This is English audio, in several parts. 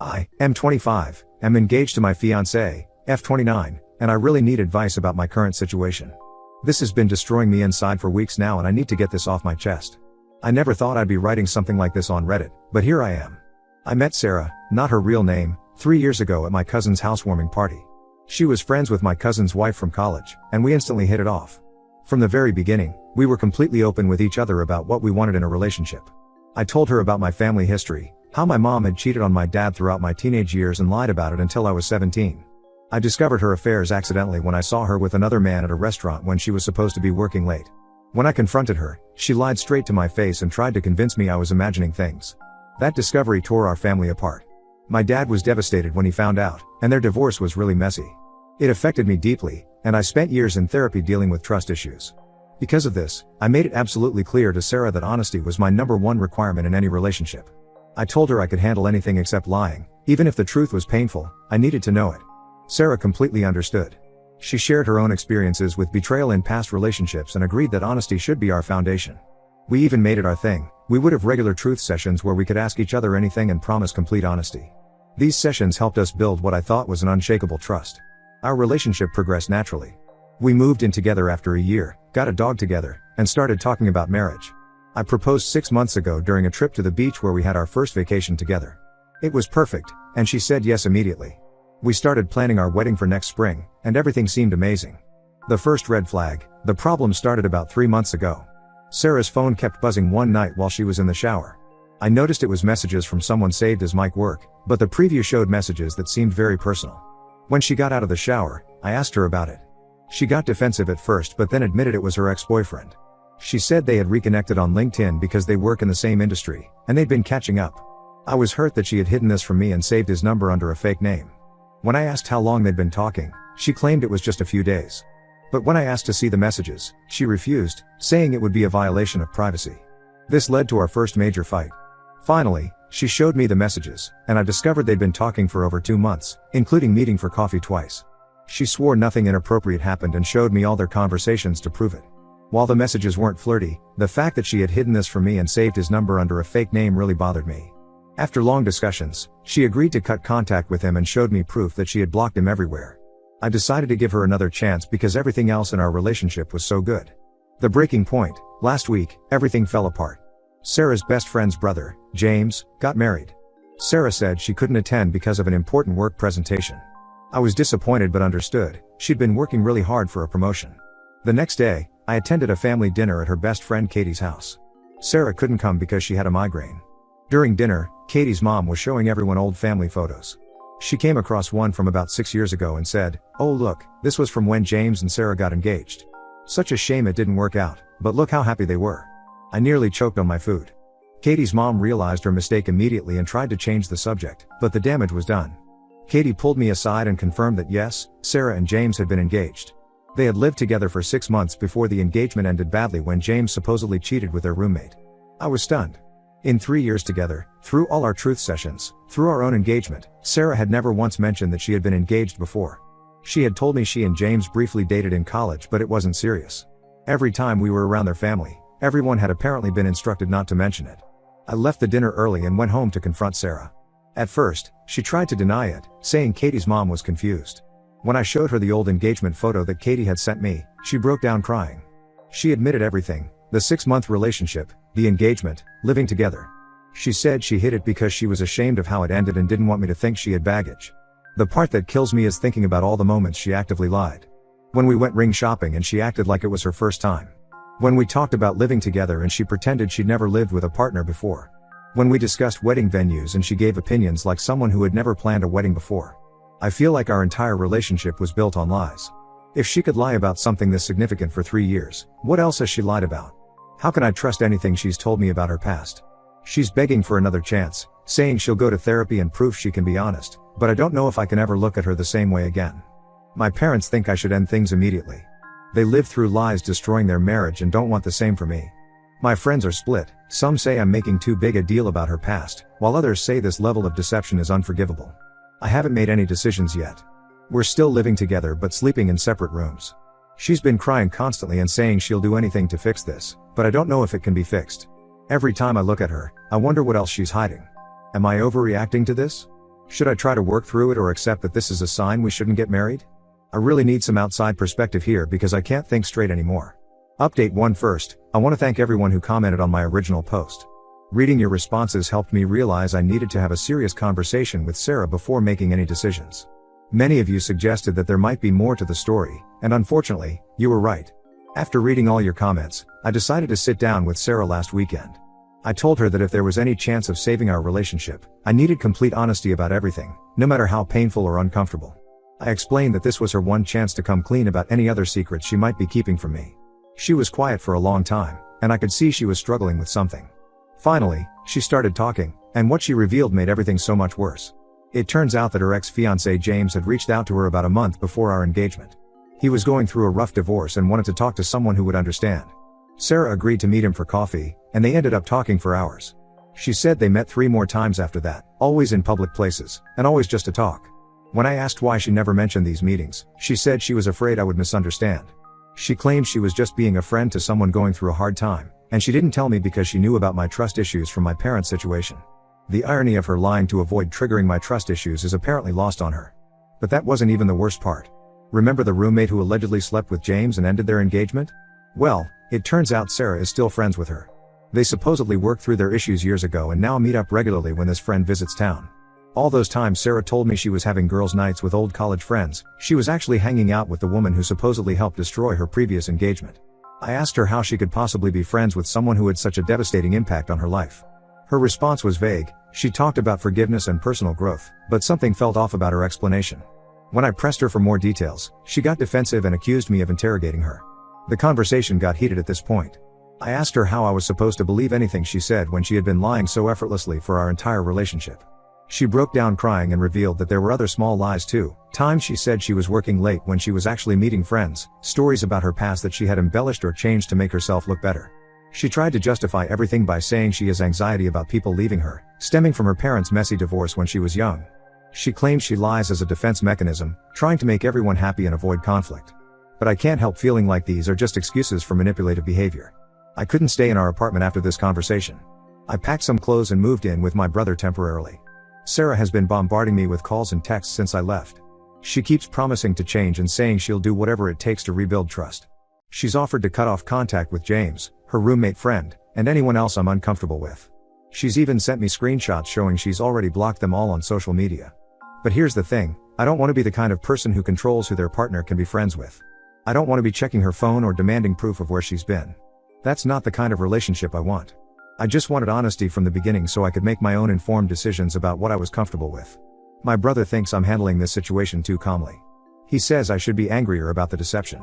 I am 25, am engaged to my fiancée, F29, and I really need advice about my current situation. This has been destroying me inside for weeks now and I need to get this off my chest. I never thought I'd be writing something like this on Reddit, but here I am. I met Sarah, not her real name, 3 years ago at my cousin's housewarming party. She was friends with my cousin's wife from college, and we instantly hit it off. From the very beginning, we were completely open with each other about what we wanted in a relationship. I told her about my family history, how my mom had cheated on my dad throughout my teenage years and lied about it until I was 17. I discovered her affairs accidentally when I saw her with another man at a restaurant when she was supposed to be working late. When I confronted her, she lied straight to my face and tried to convince me I was imagining things. That discovery tore our family apart. My dad was devastated when he found out, and their divorce was really messy. It affected me deeply, and I spent years in therapy dealing with trust issues. Because of this, I made it absolutely clear to Sarah that honesty was my #1 requirement in any relationship. I told her I could handle anything except lying, even if the truth was painful, I needed to know it. Sarah completely understood. She shared her own experiences with betrayal in past relationships and agreed that honesty should be our foundation. We even made it our thing. We would have regular truth sessions where we could ask each other anything and promise complete honesty. These sessions helped us build what I thought was an unshakable trust. Our relationship progressed naturally. We moved in together after a year, got a dog together, and started talking about marriage. I proposed 6 months ago during a trip to the beach where we had our first vacation together. It was perfect, and she said yes immediately. We started planning our wedding for next spring, and everything seemed amazing. The first red flag, the problem started about 3 months ago. Sarah's phone kept buzzing one night while she was in the shower. I noticed it was messages from someone saved as mic work, but the preview showed messages that seemed very personal. When she got out of the shower, I asked her about it. She got defensive at first but then admitted it was her ex-boyfriend. She said they had reconnected on LinkedIn because they work in the same industry, and they'd been catching up. I was hurt that she had hidden this from me and saved his number under a fake name. When I asked how long they'd been talking, she claimed it was just a few days. But when I asked to see the messages, she refused, saying it would be a violation of privacy. This led to our first major fight. Finally, she showed me the messages, and I discovered they'd been talking for over 2 months, including meeting for coffee twice. She swore nothing inappropriate happened and showed me all their conversations to prove it. While the messages weren't flirty, the fact that she had hidden this from me and saved his number under a fake name really bothered me. After long discussions, she agreed to cut contact with him and showed me proof that she had blocked him everywhere. I decided to give her another chance because everything else in our relationship was so good. The breaking point, last week, everything fell apart. Sarah's best friend's brother, James, got married. Sarah said she couldn't attend because of an important work presentation. I was disappointed but understood. She'd been working really hard for a promotion. The next day, I attended a family dinner at her best friend Katie's house. Sarah couldn't come because she had a migraine. During dinner, Katie's mom was showing everyone old family photos. She came across one from about 6 years ago and said, "Oh look, this was from when James and Sarah got engaged. Such a shame it didn't work out, but look how happy they were." I nearly choked on my food. Katie's mom realized her mistake immediately and tried to change the subject, but the damage was done. Katie pulled me aside and confirmed that yes, Sarah and James had been engaged. They had lived together for 6 months before the engagement ended badly when James supposedly cheated with their roommate. I was stunned. In 3 years together, through all our truth sessions, through our own engagement, Sarah had never once mentioned that she had been engaged before. She had told me she and James briefly dated in college but it wasn't serious. Every time we were around their family, everyone had apparently been instructed not to mention it. I left the dinner early and went home to confront Sarah. At first, she tried to deny it, saying Katie's mom was confused. When I showed her the old engagement photo that Katie had sent me, she broke down crying. She admitted everything, the 6-month relationship, the engagement, living together. She said she hid it because she was ashamed of how it ended and didn't want me to think she had baggage. The part that kills me is thinking about all the moments she actively lied. When we went ring shopping and she acted like it was her first time. When we talked about living together and she pretended she'd never lived with a partner before. When we discussed wedding venues and she gave opinions like someone who had never planned a wedding before. I feel like our entire relationship was built on lies. If she could lie about something this significant for 3 years, what else has she lied about? How can I trust anything she's told me about her past? She's begging for another chance, saying she'll go to therapy and prove she can be honest, but I don't know if I can ever look at her the same way again. My parents think I should end things immediately. They lived through lies destroying their marriage and don't want the same for me. My friends are split, some say I'm making too big a deal about her past, while others say this level of deception is unforgivable. I haven't made any decisions yet. We're still living together but sleeping in separate rooms. She's been crying constantly and saying she'll do anything to fix this, but I don't know if it can be fixed. Every time I look at her, I wonder what else she's hiding. Am I overreacting to this? Should I try to work through it or accept that this is a sign we shouldn't get married? I really need some outside perspective here because I can't think straight anymore. Update 1. First, I want to thank everyone who commented on my original post. Reading your responses helped me realize I needed to have a serious conversation with Sarah before making any decisions. Many of you suggested that there might be more to the story, and unfortunately, you were right. After reading all your comments, I decided to sit down with Sarah last weekend. I told her that if there was any chance of saving our relationship, I needed complete honesty about everything, no matter how painful or uncomfortable. I explained that this was her one chance to come clean about any other secrets she might be keeping from me. She was quiet for a long time, and I could see she was struggling with something. Finally, she started talking, and what she revealed made everything so much worse. It turns out that her ex-fiancé James had reached out to her about a month before our engagement. He was going through a rough divorce and wanted to talk to someone who would understand. Sarah agreed to meet him for coffee, and they ended up talking for hours. She said they met 3 more times after that, always in public places, and always just to talk. When I asked why she never mentioned these meetings, she said she was afraid I would misunderstand. She claimed she was just being a friend to someone going through a hard time, and she didn't tell me because she knew about my trust issues from my parents' situation. The irony of her lying to avoid triggering my trust issues is apparently lost on her. But that wasn't even the worst part. Remember the roommate who allegedly slept with James and ended their engagement? Well, it turns out Sarah is still friends with her. They supposedly worked through their issues years ago and now meet up regularly when this friend visits town. All those times Sarah told me she was having girls' nights with old college friends, she was actually hanging out with the woman who supposedly helped destroy her previous engagement. I asked her how she could possibly be friends with someone who had such a devastating impact on her life. Her response was vague. She talked about forgiveness and personal growth, but something felt off about her explanation. When I pressed her for more details, she got defensive and accused me of interrogating her. The conversation got heated at this point. I asked her how I was supposed to believe anything she said when she had been lying so effortlessly for our entire relationship. She broke down crying and revealed that there were other small lies too. Times she said she was working late when she was actually meeting friends, stories about her past that she had embellished or changed to make herself look better. She tried to justify everything by saying she has anxiety about people leaving her, stemming from her parents' messy divorce when she was young. She claims she lies as a defense mechanism, trying to make everyone happy and avoid conflict. But I can't help feeling like these are just excuses for manipulative behavior. I couldn't stay in our apartment after this conversation. I packed some clothes and moved in with my brother temporarily. Sarah has been bombarding me with calls and texts since I left. She keeps promising to change and saying she'll do whatever it takes to rebuild trust. She's offered to cut off contact with James, her roommate friend, and anyone else I'm uncomfortable with. She's even sent me screenshots showing she's already blocked them all on social media. But here's the thing, I don't want to be the kind of person who controls who their partner can be friends with. I don't want to be checking her phone or demanding proof of where she's been. That's not the kind of relationship I want. I just wanted honesty from the beginning so I could make my own informed decisions about what I was comfortable with. My brother thinks I'm handling this situation too calmly. He says I should be angrier about the deception.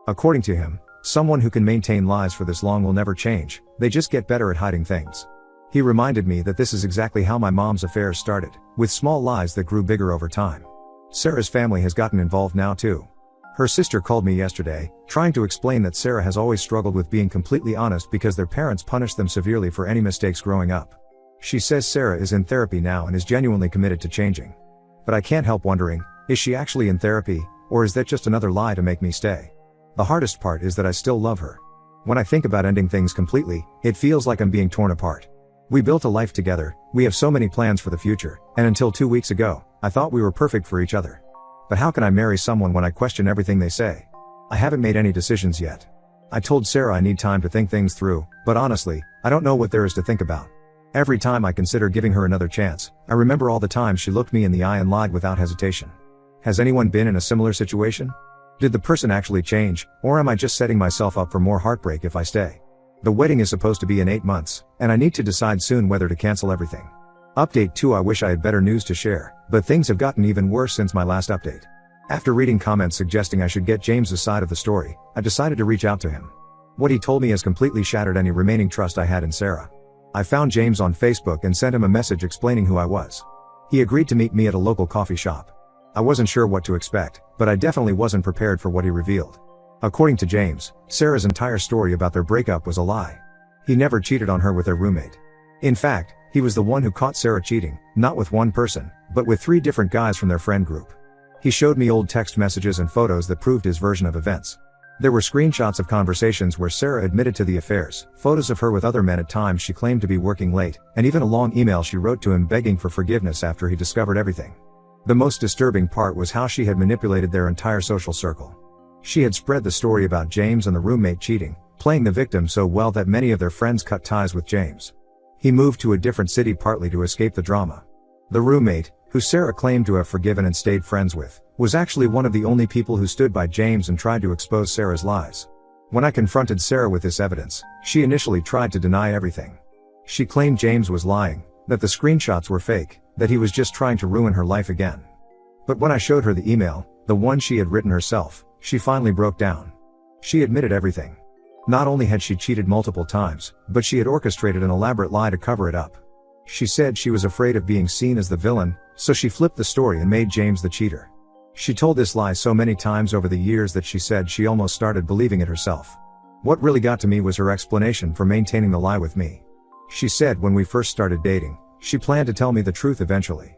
According to him, someone who can maintain lies for this long will never change, they just get better at hiding things. He reminded me that this is exactly how my mom's affairs started, with small lies that grew bigger over time. Sarah's family has gotten involved now too. Her sister called me yesterday, trying to explain that Sarah has always struggled with being completely honest because their parents punished them severely for any mistakes growing up. She says Sarah is in therapy now and is genuinely committed to changing. But I can't help wondering, is she actually in therapy, or is that just another lie to make me stay? The hardest part is that I still love her. When I think about ending things completely, it feels like I'm being torn apart. We built a life together, we have so many plans for the future, and until 2 weeks ago, I thought we were perfect for each other. But how can I marry someone when I question everything they say? I haven't made any decisions yet. I told Sarah I need time to think things through, but honestly, I don't know what there is to think about. Every time I consider giving her another chance, I remember all the times she looked me in the eye and lied without hesitation. Has anyone been in a similar situation? Did the person actually change, or am I just setting myself up for more heartbreak if I stay? The wedding is supposed to be in 8 months, and I need to decide soon whether to cancel everything. Update 2. I wish I had better news to share, but things have gotten even worse since my last update. After reading comments suggesting I should get James's side of the story, I decided to reach out to him. What he told me has completely shattered any remaining trust I had in Sarah. I found James on Facebook and sent him a message explaining who I was. He agreed to meet me at a local coffee shop. I wasn't sure what to expect, but I definitely wasn't prepared for what he revealed. According to James, Sarah's entire story about their breakup was a lie. He never cheated on her with their roommate. In fact, he was the one who caught Sarah cheating, not with one person, but with 3 different guys from their friend group. He showed me old text messages and photos that proved his version of events. There were screenshots of conversations where Sarah admitted to the affairs, photos of her with other men at times she claimed to be working late, and even a long email she wrote to him begging for forgiveness after he discovered everything. The most disturbing part was how she had manipulated their entire social circle. She had spread the story about James and the roommate cheating, playing the victim so well that many of their friends cut ties with James. He moved to a different city partly to escape the drama. The roommate, who Sarah claimed to have forgiven and stayed friends with, was actually one of the only people who stood by James and tried to expose Sarah's lies. When I confronted Sarah with this evidence, she initially tried to deny everything. She claimed James was lying, that the screenshots were fake, that he was just trying to ruin her life again. But when I showed her the email, the one she had written herself, she finally broke down. She admitted everything. Not only had she cheated multiple times, but she had orchestrated an elaborate lie to cover it up. She said she was afraid of being seen as the villain, so she flipped the story and made James the cheater. She told this lie so many times over the years that she said she almost started believing it herself. What really got to me was her explanation for maintaining the lie with me. She said when we first started dating, she planned to tell me the truth eventually.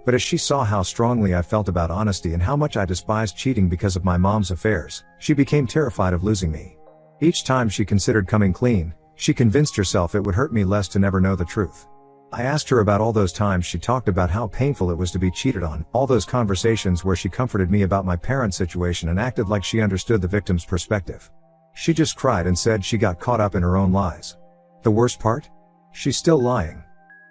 But as she saw how strongly I felt about honesty and how much I despised cheating because of my mom's affairs, she became terrified of losing me. Each time she considered coming clean, she convinced herself it would hurt me less to never know the truth. I asked her about all those times she talked about how painful it was to be cheated on, all those conversations where she comforted me about my parents' situation and acted like she understood the victim's perspective. She just cried and said she got caught up in her own lies. The worst part? She's still lying.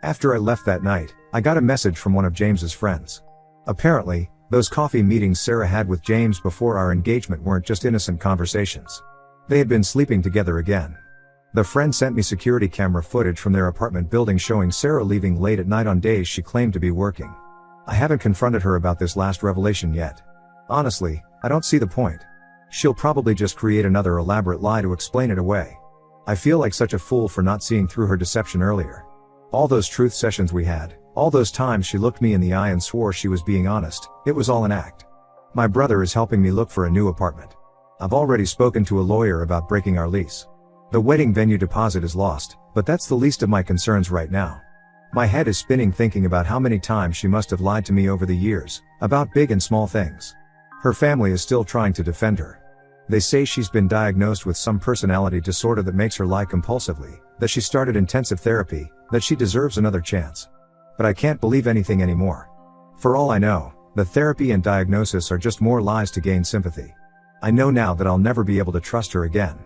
After I left that night, I got a message from one of James's friends. Apparently, those coffee meetings Sarah had with James before our engagement weren't just innocent conversations. They had been sleeping together again. The friend sent me security camera footage from their apartment building showing Sarah leaving late at night on days she claimed to be working. I haven't confronted her about this last revelation yet. Honestly, I don't see the point. She'll probably just create another elaborate lie to explain it away. I feel like such a fool for not seeing through her deception earlier. All those truth sessions we had, all those times she looked me in the eye and swore she was being honest, it was all an act. My brother is helping me look for a new apartment. I've already spoken to a lawyer about breaking our lease. The wedding venue deposit is lost, but that's the least of my concerns right now. My head is spinning thinking about how many times she must have lied to me over the years, about big and small things. Her family is still trying to defend her. They say she's been diagnosed with some personality disorder that makes her lie compulsively, that she started intensive therapy, that she deserves another chance. But I can't believe anything anymore. For all I know, the therapy and diagnosis are just more lies to gain sympathy. I know now that I'll never be able to trust her again.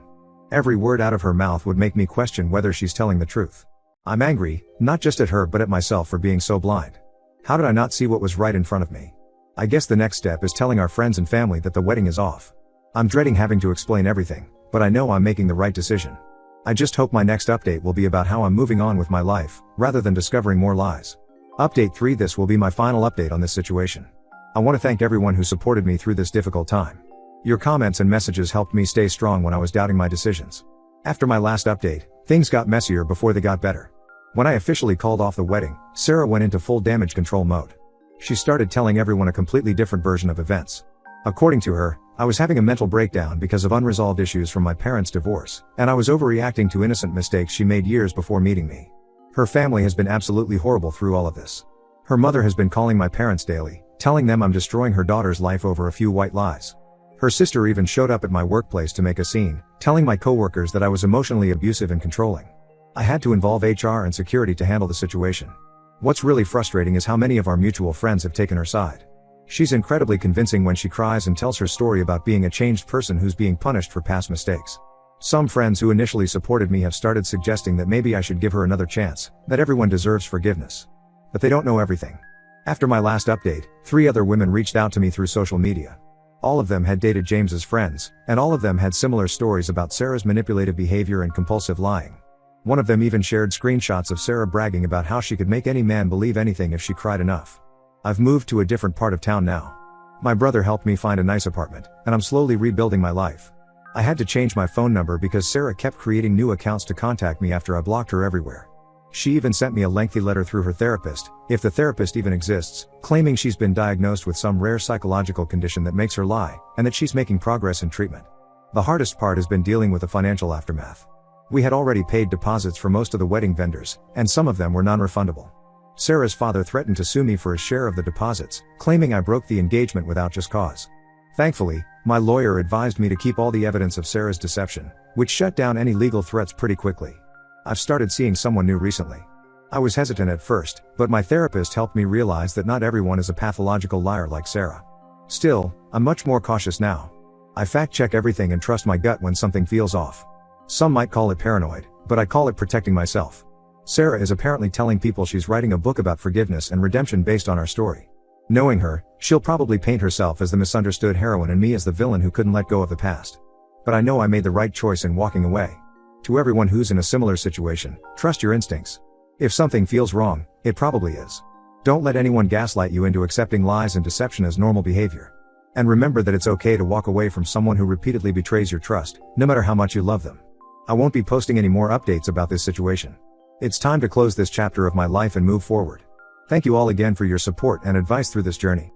Every word out of her mouth would make me question whether she's telling the truth. I'm angry, not just at her but at myself for being so blind. How did I not see what was right in front of me? I guess the next step is telling our friends and family that the wedding is off. I'm dreading having to explain everything, but I know I'm making the right decision. I just hope my next update will be about how I'm moving on with my life, rather than discovering more lies. Update 3: This will be my final update on this situation. I want to thank everyone who supported me through this difficult time. Your comments and messages helped me stay strong when I was doubting my decisions. After my last update, things got messier before they got better. When I officially called off the wedding, Sarah went into full damage control mode. She started telling everyone a completely different version of events. According to her, I was having a mental breakdown because of unresolved issues from my parents' divorce, and I was overreacting to innocent mistakes she made years before meeting me. Her family has been absolutely horrible through all of this. Her mother has been calling my parents daily, telling them I'm destroying her daughter's life over a few white lies. Her sister even showed up at my workplace to make a scene, telling my coworkers that I was emotionally abusive and controlling. I had to involve HR and security to handle the situation. What's really frustrating is how many of our mutual friends have taken her side. She's incredibly convincing when she cries and tells her story about being a changed person who's being punished for past mistakes. Some friends who initially supported me have started suggesting that maybe I should give her another chance, that everyone deserves forgiveness. But they don't know everything. After my last update, 3 other women reached out to me through social media. All of them had dated James's friends, and all of them had similar stories about Sarah's manipulative behavior and compulsive lying. One of them even shared screenshots of Sarah bragging about how she could make any man believe anything if she cried enough. I've moved to a different part of town now. My brother helped me find a nice apartment, and I'm slowly rebuilding my life. I had to change my phone number because Sarah kept creating new accounts to contact me after I blocked her everywhere. She even sent me a lengthy letter through her therapist, if the therapist even exists, claiming she's been diagnosed with some rare psychological condition that makes her lie, and that she's making progress in treatment. The hardest part has been dealing with the financial aftermath. We had already paid deposits for most of the wedding vendors, and some of them were non-refundable. Sarah's father threatened to sue me for his share of the deposits, claiming I broke the engagement without just cause. Thankfully, my lawyer advised me to keep all the evidence of Sarah's deception, which shut down any legal threats pretty quickly. I've started seeing someone new recently. I was hesitant at first, but my therapist helped me realize that not everyone is a pathological liar like Sarah. Still, I'm much more cautious now. I fact-check everything and trust my gut when something feels off. Some might call it paranoid, but I call it protecting myself. Sarah is apparently telling people she's writing a book about forgiveness and redemption based on our story. Knowing her, she'll probably paint herself as the misunderstood heroine and me as the villain who couldn't let go of the past. But I know I made the right choice in walking away. To everyone who's in a similar situation, trust your instincts. If something feels wrong, it probably is. Don't let anyone gaslight you into accepting lies and deception as normal behavior. And remember that it's okay to walk away from someone who repeatedly betrays your trust, no matter how much you love them. I won't be posting any more updates about this situation. It's time to close this chapter of my life and move forward. Thank you all again for your support and advice through this journey.